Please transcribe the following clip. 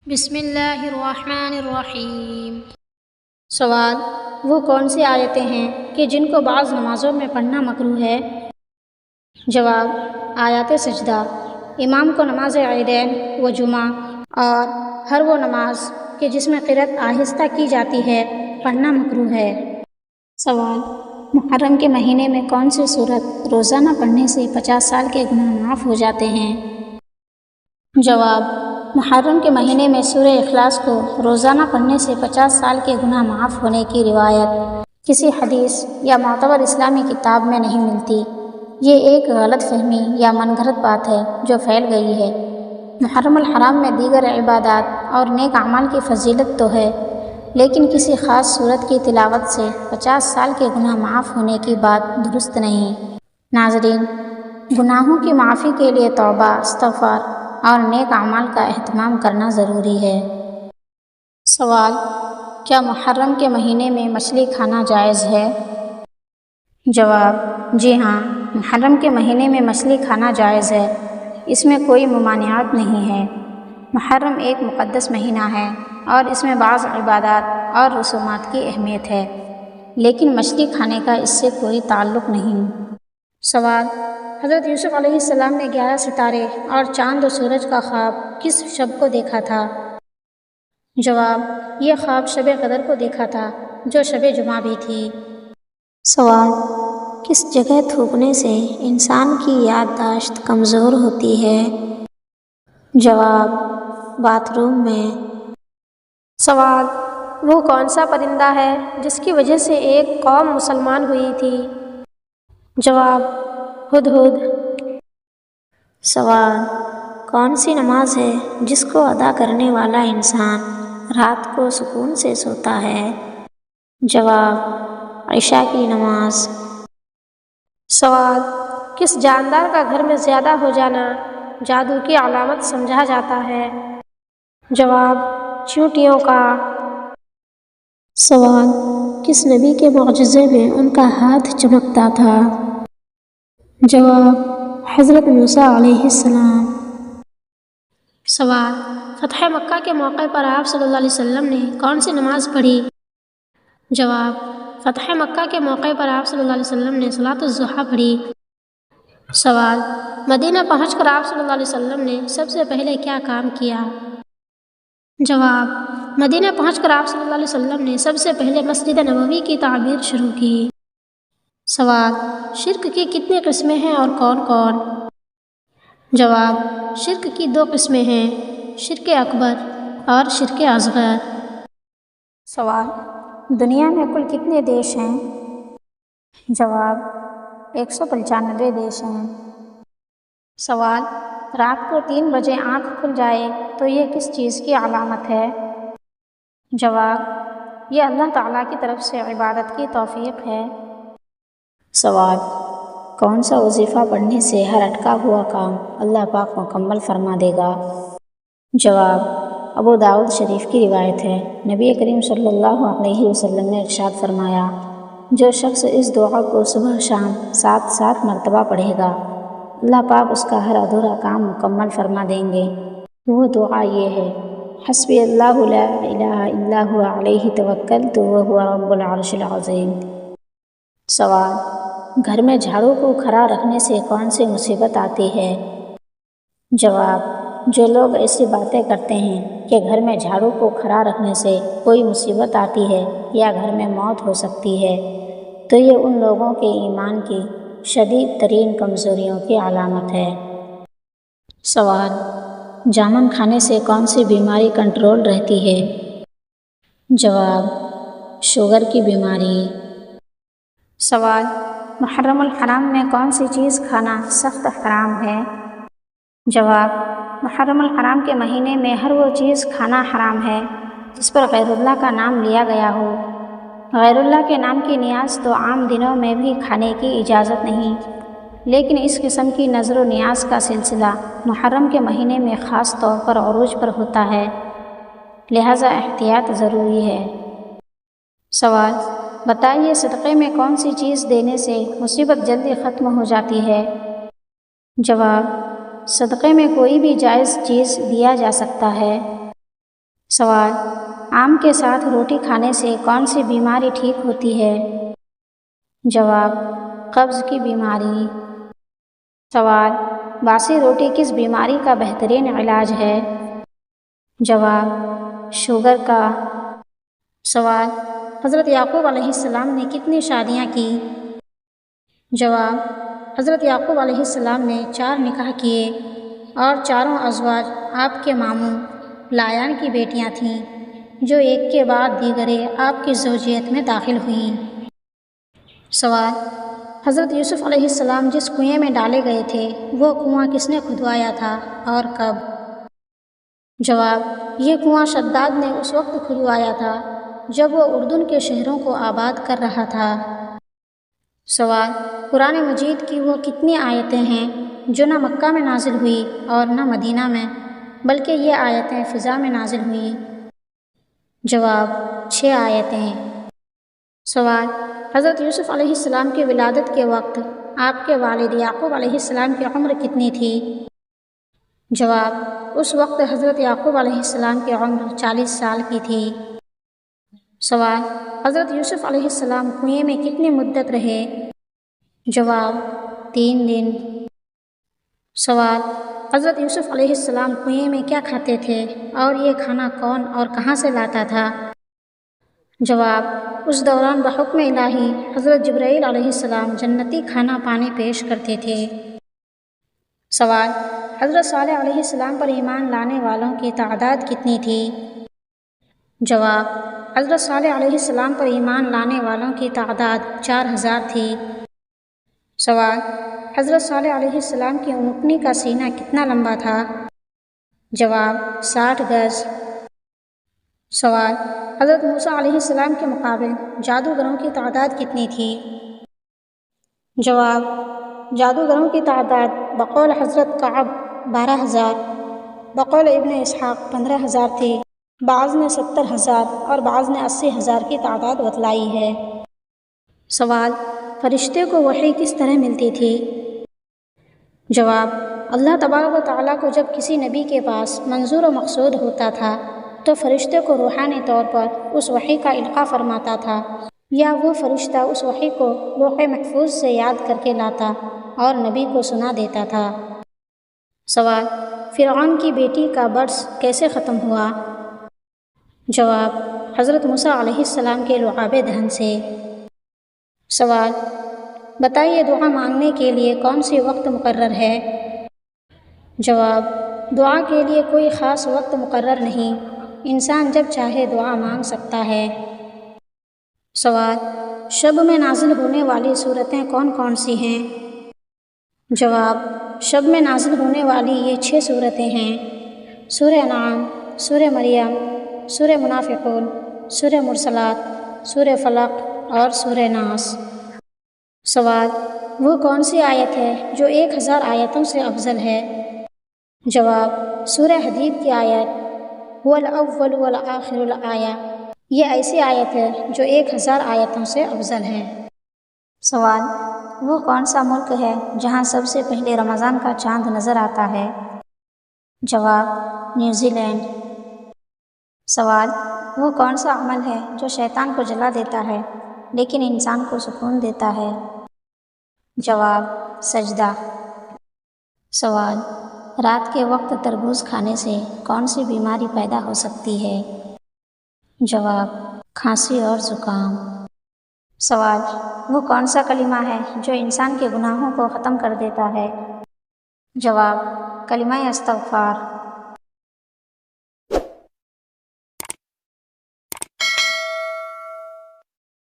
بسم اللہ الرحمن الرحیم۔ سوال: وہ کون سی آیتیں ہیں کہ جن کو بعض نمازوں میں پڑھنا مکروہ ہے؟ جواب: آیات سجدہ، امام کو نماز عیدین و جمعہ اور ہر وہ نماز کہ جس میں قرأت آہستہ کی جاتی ہے پڑھنا مکروہ ہے۔ سوال: محرم کے مہینے میں کون سی سورت روزانہ پڑھنے سے 50 سال کے گناہ معاف ہو جاتے ہیں؟ جواب: محرم کے مہینے میں سورہ اخلاص کو روزانہ پڑھنے سے 50 سال کے گناہ معاف ہونے کی روایت کسی حدیث یا معتبر اسلامی کتاب میں نہیں ملتی۔ یہ ایک غلط فہمی یا من گھڑت بات ہے جو پھیل گئی ہے۔ محرم الحرام میں دیگر عبادات اور نیک اعمال کی فضیلت تو ہے، لیکن کسی خاص سورت کی تلاوت سے 50 سال کے گناہ معاف ہونے کی بات درست نہیں۔ ناظرین، گناہوں کی معافی کے لیے توبہ، استغفار اور نیک اعمال کا اہتمام کرنا ضروری ہے۔ سوال: کیا محرم کے مہینے میں مچھلی کھانا جائز ہے؟ جواب: جی ہاں، محرم کے مہینے میں مچھلی کھانا جائز ہے، اس میں کوئی ممانعت نہیں ہے۔ محرم ایک مقدس مہینہ ہے اور اس میں بعض عبادات اور رسومات کی اہمیت ہے، لیکن مچھلی کھانے کا اس سے کوئی تعلق نہیں۔ سوال: حضرت یوسف علیہ السلام نے 11 ستارے اور چاند و سورج کا خواب کس شب کو دیکھا تھا؟ جواب: یہ خواب شب قدر کو دیکھا تھا، جو شب جمعہ بھی تھی۔ سوال: کس جگہ تھوکنے سے انسان کی یادداشت کمزور ہوتی ہے؟ جواب: باتھ روم میں۔ سوال: وہ کون سا پرندہ ہے جس کی وجہ سے ایک قوم مسلمان ہوئی تھی؟ جواب: ہدہد۔ سوال: کون سی نماز ہے جس کو ادا کرنے والا انسان رات کو سکون سے سوتا ہے؟ جواب: عشاء کی نماز۔ سوال: کس جاندار کا گھر میں زیادہ ہو جانا جادو کی علامت سمجھا جاتا ہے؟ جواب: چیونٹیوں کا۔ سوال: کس نبی کے معجزے میں ان کا ہاتھ چمکتا تھا؟ جواب: حضرت موسیٰ علیہ السلام۔ سوال: فتح مکہ کے موقع پر آپ صلی اللہ علیہ وسلم نے کون سی نماز پڑھی؟ جواب: فتح مکہ کے موقع پر آپ صلی اللہ علیہ وسلم نے صلاۃ الضحیٰ پڑھی۔ سوال: مدینہ پہنچ کر آپ صلی اللہ علیہ وسلم نے سب سے پہلے کیا کام کیا؟ جواب: مدینہ پہنچ کر آپ صلی اللہ علیہ وسلم نے سب سے پہلے مسجد نبوی کی تعمیر شروع کی۔ سوال: شرک کی کتنی قسمیں ہیں اور کون کون؟ جواب: شرک کی 2 قسمیں ہیں، شرک اکبر اور شرک اصغر۔ سوال: دنیا میں کل کتنے دیش ہیں؟ جواب: 195 دیش ہیں۔ سوال: رات کو 3 بجے آنکھ کھل جائے تو یہ کس چیز کی علامت ہے؟ جواب: یہ اللہ تعالیٰ کی طرف سے عبادت کی توفیق ہے۔ سوال: کون سا وظیفہ پڑھنے سے ہر اٹکا ہوا کام اللہ پاک مکمل فرما دے گا؟ جواب: ابو داؤد شریف کی روایت ہے، نبی کریم صلی اللہ علیہ وسلم نے ارشاد فرمایا، جو شخص اس دعا کو صبح شام 7 مرتبہ پڑھے گا، اللہ پاک اس کا ہر ادھورا کام مکمل فرما دیں گے۔ وہ دعا یہ ہے: حسبی اللہ لا الہ الا هو علیہ توکلت وہو رب العرش العظیم۔ سوال: گھر میں جھاڑو کو کھڑا رکھنے سے کون سی مصیبت آتی ہے؟ جواب: جو لوگ ایسی باتیں کرتے ہیں کہ گھر میں جھاڑو کو کھڑا رکھنے سے کوئی مصیبت آتی ہے یا گھر میں موت ہو سکتی ہے، تو یہ ان لوگوں کے ایمان کی شدید ترین کمزوریوں کی علامت ہے۔ سوال: جامن کھانے سے کون سی بیماری کنٹرول رہتی ہے؟ جواب: شوگر کی بیماری۔ سوال: محرم الحرام میں کون سی چیز کھانا سخت حرام ہے؟ جواب: محرم الحرام کے مہینے میں ہر وہ چیز کھانا حرام ہے جس پر غیر اللہ کا نام لیا گیا ہو۔ غیر اللہ کے نام کی نیاز تو عام دنوں میں بھی کھانے کی اجازت نہیں، لیکن اس قسم کی نظر و نیاز کا سلسلہ محرم کے مہینے میں خاص طور پر عروج پر ہوتا ہے، لہذا احتیاط ضروری ہے۔ سوال: بتائیے صدقے میں کون سی چیز دینے سے مصیبت جلدی ختم ہو جاتی ہے؟ جواب: صدقے میں کوئی بھی جائز چیز دیا جا سکتا ہے۔ سوال: آم کے ساتھ روٹی کھانے سے کون سی بیماری ٹھیک ہوتی ہے؟ جواب: قبض کی بیماری۔ سوال: باسی روٹی کس بیماری کا بہترین علاج ہے؟ جواب: شوگر کا۔ سوال: حضرت یعقوب علیہ السلام نے کتنی شادیاں کی؟ جواب: حضرت یعقوب علیہ السلام نے 4 نکاح کیے اور چاروں ازواج آپ کے ماموں لایان کی بیٹیاں تھیں، جو ایک کے بعد دیگرے آپ کی زوجیت میں داخل ہوئیں۔ سوال: حضرت یوسف علیہ السلام جس کنویں میں ڈالے گئے تھے وہ کنواں کس نے کھدوایا تھا اور کب؟ جواب: یہ کنواں شداد نے اس وقت کھدوایا تھا جب وہ اردن کے شہروں کو آباد کر رہا تھا۔ سوال: قرآن مجید کی وہ کتنی آیتیں ہیں جو نہ مکہ میں نازل ہوئی اور نہ مدینہ میں، بلکہ یہ آیتیں فضا میں نازل ہوئیں؟ جواب: 6 آیتیں۔ سوال: حضرت یوسف علیہ السلام کی ولادت کے وقت آپ کے والد یعقوب علیہ السلام کی عمر کتنی تھی؟ جواب: اس وقت حضرت یعقوب علیہ السلام کی عمر 40 سال کی تھی۔ سوال: حضرت یوسف علیہ السلام کنویں میں کتنی مدت رہے؟ جواب: 3 دن۔ سوال: حضرت یوسف علیہ السلام کنویں میں کیا کھاتے تھے اور یہ کھانا کون اور کہاں سے لاتا تھا؟ جواب: اس دوران بحکم الہی حضرت جبرائیل علیہ السلام جنتی کھانا پانی پیش کرتے تھے۔ سوال: حضرت صالح علیہ السلام پر ایمان لانے والوں کی تعداد کتنی تھی؟ جواب: حضرت صالح علیہ السلام پر ایمان لانے والوں کی تعداد 4000 تھی۔ سوال: حضرت صالح علیہ السلام کی اونٹنی کا سینہ کتنا لمبا تھا؟ جواب: 60 گز۔ سوال: حضرت موسیٰ علیہ السلام کے مقابل جادوگروں کی تعداد کتنی تھی؟ جواب: جادوگروں کی تعداد بقول حضرت کعب 12000، بقول ابن اسحاق 15000 تھی، بعض نے 70000 اور بعض نے 80000 کی تعداد بتلائی ہے۔ سوال: فرشتے کو وحی کس طرح ملتی تھی؟ جواب: اللہ تبارک و تعالیٰ کو جب کسی نبی کے پاس منظور و مقصود ہوتا تھا تو فرشتے کو روحانی طور پر اس وحی کا القاء فرماتا تھا، یا وہ فرشتہ اس وحی کو لوح محفوظ سے یاد کر کے لاتا اور نبی کو سنا دیتا تھا۔ سوال: فرعون کی بیٹی کا برس کیسے ختم ہوا؟ جواب: حضرت موسیٰ علیہ السلام کے لعاب دہن سے۔ سوال: بتائیے دعا مانگنے کے لیے کون سی وقت مقرر ہے؟ جواب: دعا کے لیے کوئی خاص وقت مقرر نہیں، انسان جب چاہے دعا مانگ سکتا ہے۔ سوال: شب میں نازل ہونے والی صورتیں کون کون سی ہیں؟ جواب: شب میں نازل ہونے والی یہ 6 صورتیں ہیں: سورہ انعام، سورہ مریم، سورہ منافقون، سورہ مرسلات، سورہ فلق اور سورہ ناس۔ سوال: وہ کون سی آیت ہے جو 1000 آیتوں سے افضل ہے؟ جواب: سورہ حدید کی آیت هو الاول والآخر الآیہ، یہ ایسی آیت ہے جو 1000 آیتوں سے افضل ہے۔ سوال: وہ کون سا ملک ہے جہاں سب سے پہلے رمضان کا چاند نظر آتا ہے؟ جواب: نیوزی لینڈ۔ سوال: وہ کون سا عمل ہے جو شیطان کو جلا دیتا ہے لیکن انسان کو سکون دیتا ہے؟ جواب: سجدہ۔ سوال: رات کے وقت تربوز کھانے سے کون سی بیماری پیدا ہو سکتی ہے؟ جواب: کھانسی اور زکام۔ سوال: وہ کون سا کلمہ ہے جو انسان کے گناہوں کو ختم کر دیتا ہے؟ جواب: کلمہ استغفار۔